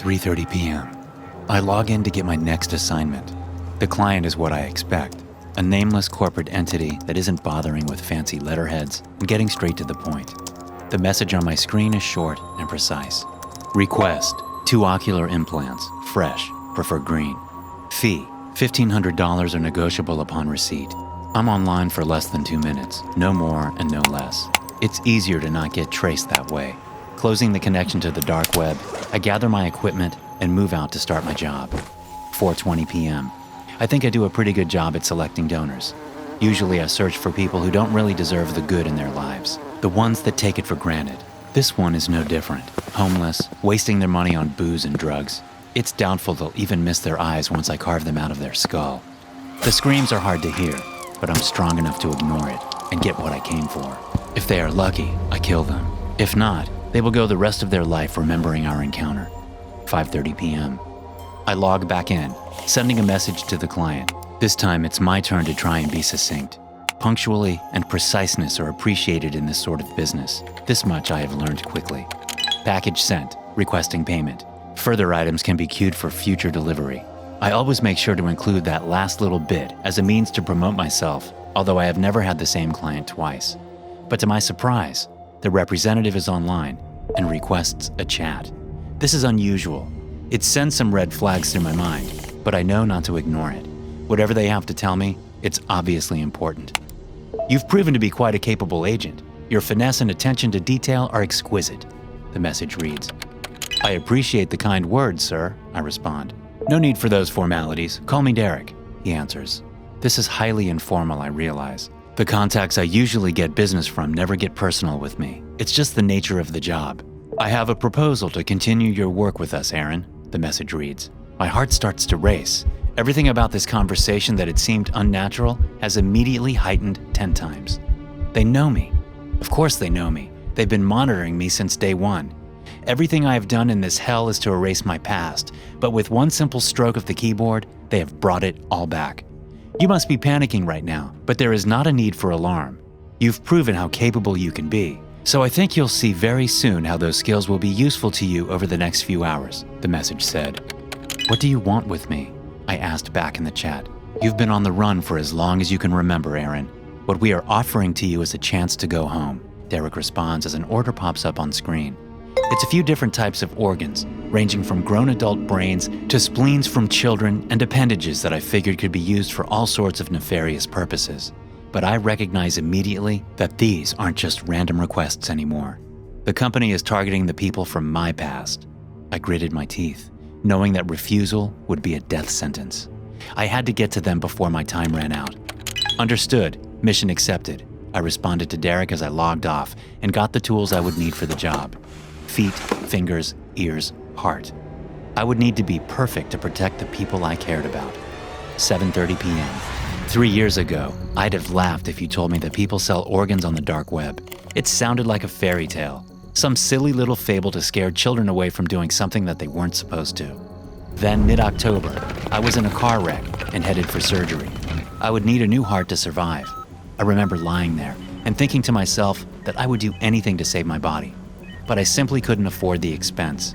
3:30 p.m. I log in to get my next assignment. The client is what I expect, a nameless corporate entity that isn't bothering with fancy letterheads and getting straight to the point. The message on my screen is short and precise. Request, 2 ocular implants, fresh, prefer green. Fee, $1,500 or negotiable upon receipt. I'm online for less than 2 minutes, no more and no less. It's easier to not get traced that way. Closing the connection to the dark web, I gather my equipment and move out to start my job. 4:20 p.m. I think I do a pretty good job at selecting donors. Usually I search for people who don't really deserve the good in their lives, the ones that take it for granted. This one is no different. Homeless, wasting their money on booze and drugs. It's doubtful they'll even miss their eyes once I carve them out of their skull. The screams are hard to hear, but I'm strong enough to ignore it and get what I came for. If they are lucky, I kill them. If not, they will go the rest of their life remembering our encounter. 5:30 p.m. I log back in, sending a message to the client. This time it's my turn to try and be succinct. Punctuality and preciseness are appreciated in this sort of business. This much I have learned quickly. Package sent, requesting payment. Further items can be queued for future delivery. I always make sure to include that last little bit as a means to promote myself, although I have never had the same client twice. But to my surprise, the representative is online and requests a chat. This is unusual. It sends some red flags through my mind, but I know not to ignore it. Whatever they have to tell me, it's obviously important. You've proven to be quite a capable agent. Your finesse and attention to detail are exquisite, the message reads. I appreciate the kind words, sir, I respond. No need for those formalities. Call me Derek, he answers. This is highly informal, I realize. The contacts I usually get business from never get personal with me. It's just the nature of the job. I have a proposal to continue your work with us, Aaron, the message reads. My heart starts to race. Everything about this conversation that had seemed unnatural has immediately heightened 10 times. They know me. Of course they know me. They've been monitoring me since day one. Everything I have done in this hell is to erase my past, but with one simple stroke of the keyboard, they have brought it all back. You must be panicking right now, but there is not a need for alarm. You've proven how capable you can be, so I think you'll see very soon how those skills will be useful to you over the next few hours, the message said. What do you want with me? I asked back in the chat. You've been on the run for as long as you can remember, Aaron. What we are offering to you is a chance to go home, Derek responds as an order pops up on screen. It's a few different types of organs, ranging from grown adult brains to spleens from children and appendages that I figured could be used for all sorts of nefarious purposes. But I recognize immediately that these aren't just random requests anymore. The company is targeting the people from my past. I gritted my teeth, knowing that refusal would be a death sentence. I had to get to them before my time ran out. Understood. Mission accepted. I responded to Derek as I logged off and got the tools I would need for the job. Feet, fingers, ears, heart. I would need to be perfect to protect the people I cared about. 7:30 p.m. 3 years ago, I'd have laughed if you told me that people sell organs on the dark web. It sounded like a fairy tale, some silly little fable to scare children away from doing something that they weren't supposed to. Then mid-October, I was in a car wreck and headed for surgery. I would need a new heart to survive. I remember lying there and thinking to myself that I would do anything to save my body. But I simply couldn't afford the expense.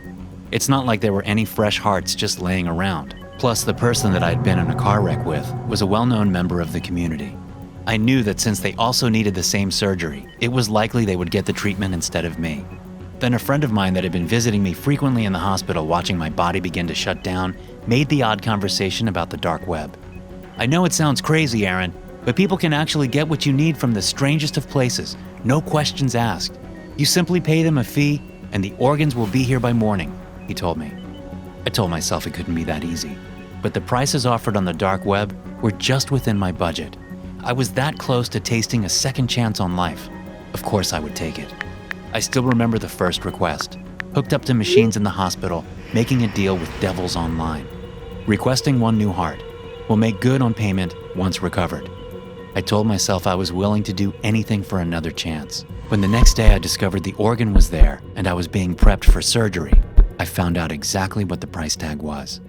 It's not like there were any fresh hearts just laying around. Plus, the person that I'd been in a car wreck with was a well-known member of the community. I knew that since they also needed the same surgery, it was likely they would get the treatment instead of me. Then a friend of mine that had been visiting me frequently in the hospital watching my body begin to shut down made the odd conversation about the dark web. I know it sounds crazy, Aaron, but people can actually get what you need from the strangest of places, no questions asked. You simply pay them a fee, and the organs will be here by morning, he told me. I told myself it couldn't be that easy, but the prices offered on the dark web were just within my budget. I was that close to tasting a second chance on life. Of course I would take it. I still remember the first request, hooked up to machines in the hospital, making a deal with devils online. Requesting one new heart, will make good on payment once recovered. I told myself I was willing to do anything for another chance. When the next day I discovered the organ was there and I was being prepped for surgery, I found out exactly what the price tag was.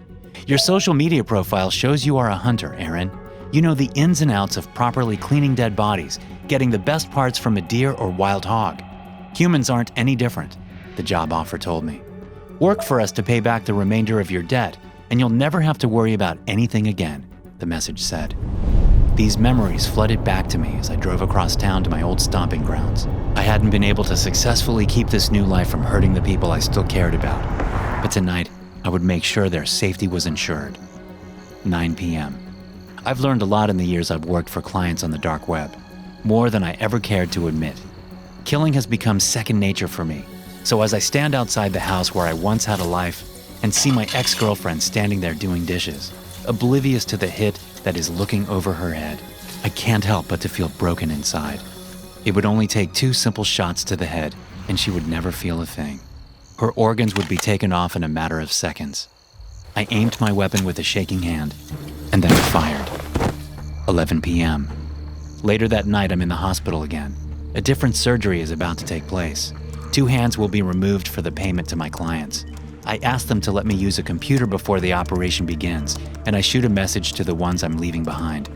Your social media profile shows you are a hunter, Aaron. You know the ins and outs of properly cleaning dead bodies, getting the best parts from a deer or wild hog. Humans aren't any different, the job offer told me. Work for us to pay back the remainder of your debt, and you'll never have to worry about anything again, the message said. These memories flooded back to me as I drove across town to my old stomping grounds. I hadn't been able to successfully keep this new life from hurting the people I still cared about. But tonight, I would make sure their safety was ensured. 9 p.m. I've learned a lot in the years I've worked for clients on the dark web, more than I ever cared to admit. Killing has become second nature for me, so as I stand outside the house where I once had a life and see my ex-girlfriend standing there doing dishes, oblivious to the hit that is looking over her head, I can't help but to feel broken inside. It would only take 2 simple shots to the head, and she would never feel a thing. Her organs would be taken off in a matter of seconds. I aimed my weapon with a shaking hand, and then I fired. 11 p.m. Later that night, I'm in the hospital again. A different surgery is about to take place. 2 hands will be removed for the payment to my clients. I ask them to let me use a computer before the operation begins, and I shoot a message to the ones I'm leaving behind.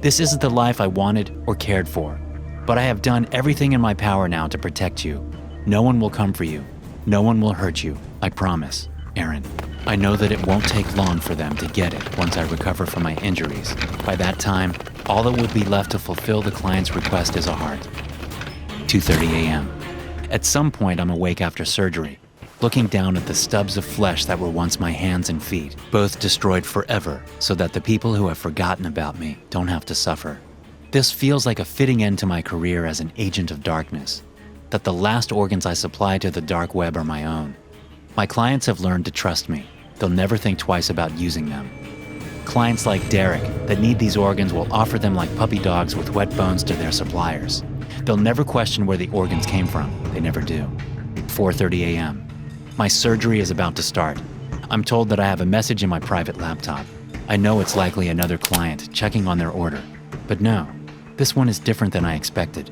This isn't the life I wanted or cared for, but I have done everything in my power now to protect you. No one will come for you. No one will hurt you. I promise, Aaron. I know that it won't take long for them to get it once I recover from my injuries. By that time, all that will be left to fulfill the client's request is a heart. 2:30 a.m. At some point, I'm awake after surgery, looking down at the stubs of flesh that were once my hands and feet, both destroyed forever so that the people who have forgotten about me don't have to suffer. This feels like a fitting end to my career as an agent of darkness, that the last organs I supply to the dark web are my own. My clients have learned to trust me. They'll never think twice about using them. Clients like Derek that need these organs will offer them like puppy dogs with wet bones to their suppliers. They'll never question where the organs came from. They never do. 4:30 a.m. My surgery is about to start. I'm told that I have a message in my private laptop. I know it's likely another client checking on their order. But no, this one is different than I expected.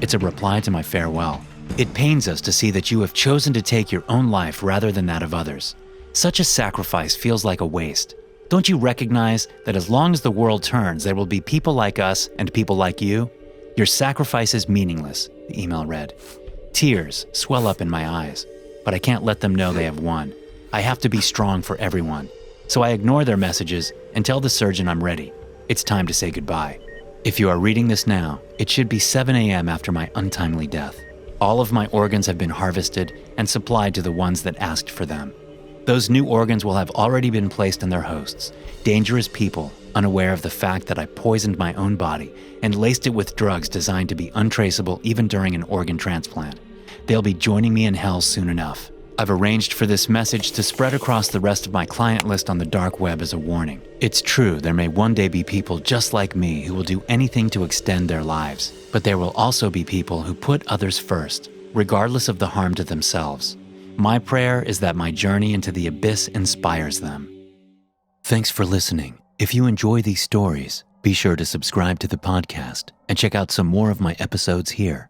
It's a reply to my farewell. It pains us to see that you have chosen to take your own life rather than that of others. Such a sacrifice feels like a waste. Don't you recognize that as long as the world turns, there will be people like us and people like you? Your sacrifice is meaningless, the email read. Tears swell up in my eyes, but I can't let them know they have won. I have to be strong for everyone. So I ignore their messages and tell the surgeon I'm ready. It's time to say goodbye. If you are reading this now, it should be 7 a.m. after my untimely death. All of my organs have been harvested and supplied to the ones that asked for them. Those new organs will have already been placed in their hosts, dangerous people unaware of the fact that I poisoned my own body and laced it with drugs designed to be untraceable even during an organ transplant. They'll be joining me in hell soon enough. I've arranged for this message to spread across the rest of my client list on the dark web as a warning. It's true, there may one day be people just like me who will do anything to extend their lives, but there will also be people who put others first, regardless of the harm to themselves. My prayer is that my journey into the abyss inspires them. Thanks for listening. If you enjoy these stories, be sure to subscribe to the podcast and check out some more of my episodes here.